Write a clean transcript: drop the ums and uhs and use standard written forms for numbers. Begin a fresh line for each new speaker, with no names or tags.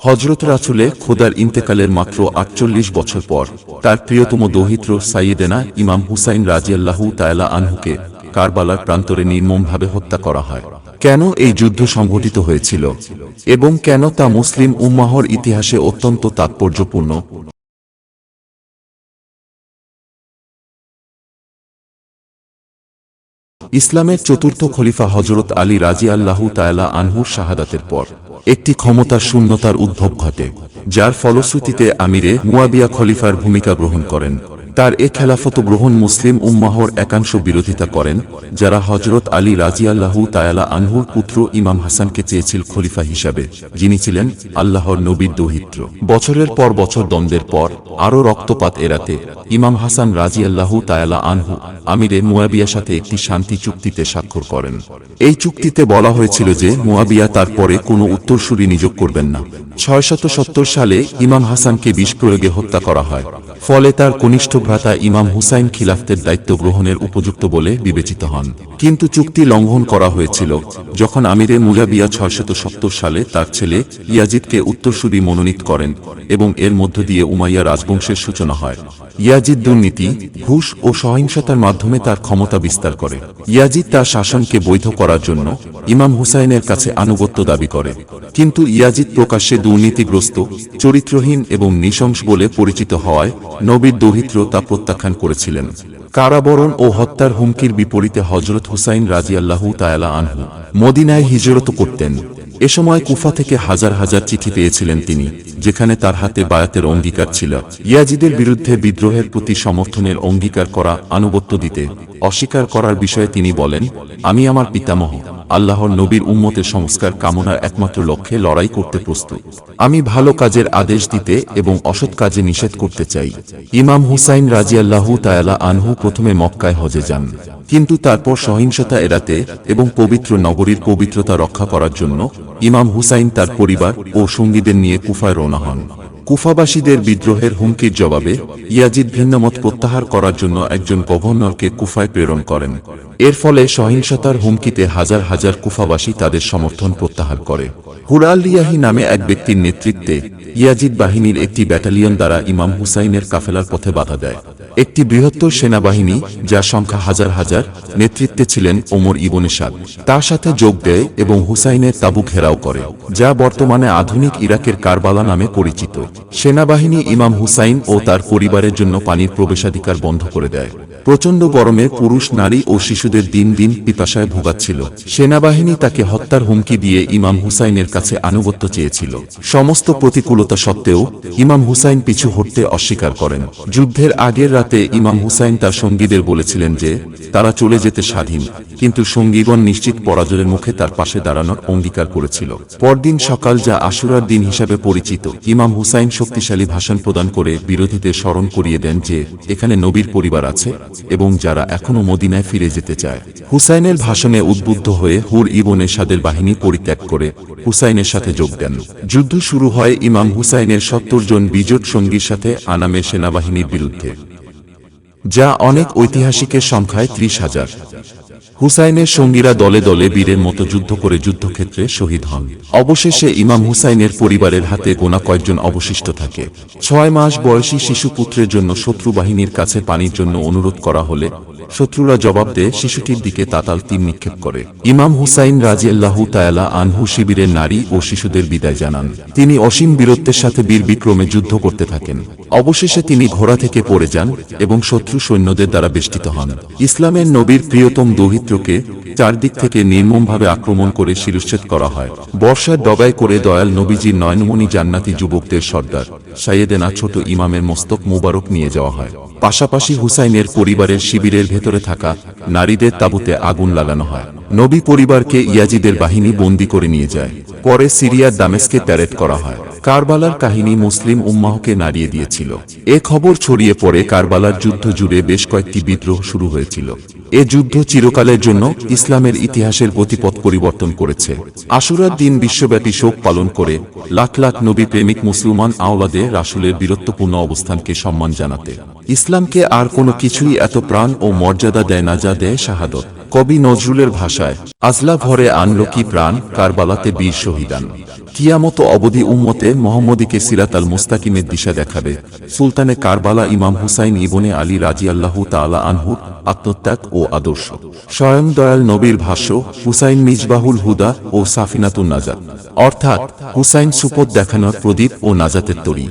হযরত রাসূলের খোদার ইন্তেকালের মাত্র ৪৮ বছর পর তার প্রিয়তম দৌহিত্র সাইয়েদেনা ইমাম হুসাইন রাদিয়াল্লাহু তাআলা আনহুকে কারবালার প্রান্তরে নির্মমভাবে হত্যা করা হয়। কেন এই যুদ্ধ সংঘটিত হয়েছিল এবং কেন তা মুসলিম উম্মাহর ইতিহাসে অত্যন্ত তাৎপর্যপূর্ণ? ইসলামের চতুর্থ খলিফা হযরত আলী রাদিয়াল্লাহু তাআলা আনহুর শাহাদাতের পর একটি ক্ষমতার শূন্যতার উদ্ভব ঘটে, যার ফলশ্রুতিতে আমিরে মুয়াবিয়া খলিফার ভূমিকা গ্রহণ করেন। তার এ খেলাফত গ্রহণ মুসলিম উম্মাহর একাংশ বিরোধিতা করেন, যারা হযরত আলী রাদিয়াল্লাহু তাআলা আনহুর পুত্র ইমাম হাসানকে চেয়েছিল খলিফা হিসাবে, যিনি ছিলেন আল্লাহর নবীর দৌহিত্র। বছরের পর বছর দ্বন্দ্বের পর আরও রক্তপাত এড়াতে ইমাম হাসান রাদিয়াল্লাহু তাআলা আনহু আমিরে মুয়াবিয়ার সাথে একটি শান্তি চুক্তিতে স্বাক্ষর করেন। এই চুক্তিতে বলা হয়েছিল যে মুয়াবিয়া তারপরে কোনো উত্তরসূরি নিয়োগ করবেন না। ৬৭০ সালে ইমাম হাসানকে বিষ প্রয়োগে হত্যা করা হয়, ফলে তার কনিষ্ঠ ভ্রাতা ইমাম হুসাইন খিলাফতের দায়িত্ব গ্রহণের উপযুক্ত বলে বিবেচিত হন। কিন্তু চুক্তি লঙ্ঘন করা হয়েছিল যখন আমিরে মুয়াবিয়া ৬৭০ সালে তার ছেলে ইয়াজিদকে উত্তরসূরি মনোনীত করেন এবং এর মধ্য দিয়ে উমাইয়া রাজবংশের সূচনা হয়। ইয়াজিদ দুর্নীতি, ঘুষ ও সহিংসতার মাধ্যমে তার ক্ষমতা বিস্তার করে। ইয়াজিদ তার শাসনকে বৈধ করার জন্য ইমাম হুসাইনের কাছে আনুগত্য দাবি করে, কিন্তু ইয়াজিদ প্রকাশ্যে দুর্নীতিগ্রস্ত, চরিত্রহীন এবং নৃশংস বলে পরিচিত হওয়ায় নবীর দৌহিত্র তা প্রত্যাখ্যান করেছিলেন। কারাবরণ ও হত্যার হুমকির বিপরীতে হযরত হুসাইন রাদিয়াল্লাহু তাআলা আনহু মদিনায় হিজরত করতেন। এ সময় কুফা থেকে হাজার হাজার চিঠি পেয়েছিলেন তিনি, যেখানে তার হাতে বায়াতের অঙ্গীকার ছিল। ইয়াজিদের বিরুদ্ধে বিদ্রোহের প্রতি সমর্থনের অঙ্গীকার করা, আনুগত্য দিতে অস্বীকার করার বিষয়ে তিনি বলেন, আমি আমার পিতামহ আল্লাহর নবীর উম্মতের সংস্কার কামনার একমাত্র লক্ষ্যে লড়াই করতে প্রস্তুত। আমি ভালো কাজের আদেশ দিতে এবং অসৎ কাজে নিষেধ করতে চাই। ইমাম হুসাইন রাদিয়াল্লাহু তাআলা আনহু প্রথমে মক্কায় হজে যান, কিন্তু তারপর সহিংসতা এড়াতে এবং পবিত্র নগরীর পবিত্রতা রক্ষা করার জন্য ইমাম হুসাইন তার পরিবার ও সঙ্গীদের নিয়ে কুফায় রওনা হন। কুফাবাসীদের বিদ্রোহের হুমকির জবাবে ইয়াজিদ ভিন্নমত প্রত্যাহার করার জন্য একজন গভর্নরকে কুফায় প্রেরণ করেন। এর ফলে সহিংসতার হুমকিতে হাজার হাজার কুফাবাসী তাদের সমর্থন প্রত্যাহার করে। হুরাল-রিয়াহি নামে এক ব্যক্তির নেতৃত্বে ইয়াজিদ বাহিনীর একটি ব্যাটালিয়ন দ্বারা ইমাম হুসাইনের কাফেলার পথে বাধা দেয়। একটি বৃহত্তর সেনাবাহিনী, যার সংখ্যা হাজার হাজার, নেতৃত্বে ছিলেন ওমর ইবনে সাদ, তার সাথে যোগ দেয় এবং হুসাইনের তাবু ঘেরাও করে, যা বর্তমানে আধুনিক ইরাকের কারবালা নামে পরিচিত। সেনাবাহিনী ইমাম হুসাইন ও তার পরিবারের জন্য পানির প্রবেশাধিকার বন্ধ করে দেয়। প্রচণ্ড গরমে পুরুষ, নারী ও শিশুদের দিন দিন পিপাসায় ভোগাচ্ছিল। সেনাবাহিনী তাকে হত্যার হুমকি দিয়ে ইমাম হুসাইনের কাছে আনুগত্য চেয়েছিল। সমস্ত প্রতিকূলতা সত্ত্বেও ইমাম হুসাইন পিছু হটতে অস্বীকার করেন। যুদ্ধের আগের রাতে ইমাম হুসাইন তার সঙ্গীদের বলেছিলেন যে তারা চলে যেতে স্বাধীন, কিন্তু সঙ্গীগণ নিশ্চিত পরাজয়ের মুখে তার পাশে দাঁড়ানোর অঙ্গীকার করেছিল। পরদিন সকাল, যা আশুরার দিন হিসাবে পরিচিত, ইমাম হুসাইন শক্তিশালী ভাষণ প্রদান করে বিরোধীদের স্মরণ করিয়ে দেন যে এখানে নবীর পরিবার আছে এবং যারা এখনও মদিনায় ফিরে যেতে চায়। হুসাইনের ভাষণে উদ্বুদ্ধ হয়ে হুর ইবনে সাদের বাহিনী পরিত্যাগ করে হুসাইনের সাথে যোগ দেন। যুদ্ধ শুরু হয় ইমাম হুসাইনের ৭০ জন বিজোট সঙ্গীর সাথে আনামের সেনাবাহিনীর বিরুদ্ধে, যা অনেক ঐতিহাসিকের সংখ্যায় ৩০,০০০। হুসাইনের সঙ্গীরা দলে দলে বীরের মতো যুদ্ধ করে যুদ্ধক্ষেত্রে শহীদ হন। অবশেষে ইমাম হুসাইনের পরিবারের হাতে গোনা কয়েকজন অবশিষ্ট থাকে। ৬ মাস বয়সী শিশুপুত্রের জন্য শত্রু বাহিনীর কাছে পানির জন্য অনুরোধ করা হলে শত্রুরা জবাব দেয় শিশুটির দিকে তাতাল তীর নিক্ষেপ করে। ইমাম হুসাইন রাদিয়াল্লাহু তাআলা আনহু শিবিরের নারী ও শিশুদের বিদায় জানান। তিনি অসীম বীরত্বের সাথে বীর বিক্রমে যুদ্ধ করতে থাকেন। অবশেষে তিনি ঘোড়া থেকে পড়ে যান এবং শত্রু সৈন্যদের দ্বারা বেষ্টিত হন। ইসলামের নবীর প্রিয়তম দৌহিত্রকে চারদিক থেকে নির্মমভাবে আক্রমণ করে শিরশ্ছেদ করা হয়। বর্ষার ডগায় করে দয়াল নবীজির নয়নমণি জান্নাতি যুবকদের সর্দার সাইয়েদেনা ছোট ইমামের মস্তক মুবারক নিয়ে যাওয়া হয়। পাশাপাশি হুসাইনের পরিবারের শিবিরের ভেতরে থাকা নারীদের তাঁবুতে আগুন লাগানো হয়। নবী পরিবারকে ইয়াজিদের বাহিনী বন্দী করে নিয়ে যায়। পরে সিরিয়ার দামেস্কে প্যারেড করা হয়। কারবালার কাহিনী মুসলিম উম্মাহকে নাড়িয়ে দিয়েছিল। এ খবর ছড়িয়ে পড়ে কারবালার যুদ্ধ জুড়ে বেশ কয়েকটি বিদ্রোহ শুরু হয়েছিল। এ যুদ্ধ চিরকালের জন্য ইসলামের ইতিহাসের গতিপথ পরিবর্তন করেছে। আশুরার দিন বিশ্বব্যাপী শোক পালন করে লাখ লাখ নবী প্রেমিক মুসলমান আওলাদে রাসূলের বীরত্বপূর্ণ অবস্থানকে সম্মান জানাতে ইসলামকে আর কোনো কিছুই এত প্রাণ ও মর্যাদা দেয় না যা দেয় শাহাদত। কবি নজরুলের ভাষায়, আজলা ভরে আনলো কি প্রাণ, কারবালাতে বীর শহীদান। কিয়ামত অবধি উম্মতে মোহাম্মদীকে সিরাতাল মুস্তাকিমের দিশা দেখাবে সুলতানে কারবালা ইমাম হুসাইন ইবনে আলী রাজিয়াল্লাহু তাআলা আনহুর আত্মত্যাগ ও আদর্শ। স্বয়ং দয়াল নবীর ভাষ্য, হুসাইন মিজবাহুল হুদা ও সাফিনাতুন নাজাত, অর্থাৎ হুসাইন সুপথ দেখানোর প্রদীপ ও নাজাতের তরী।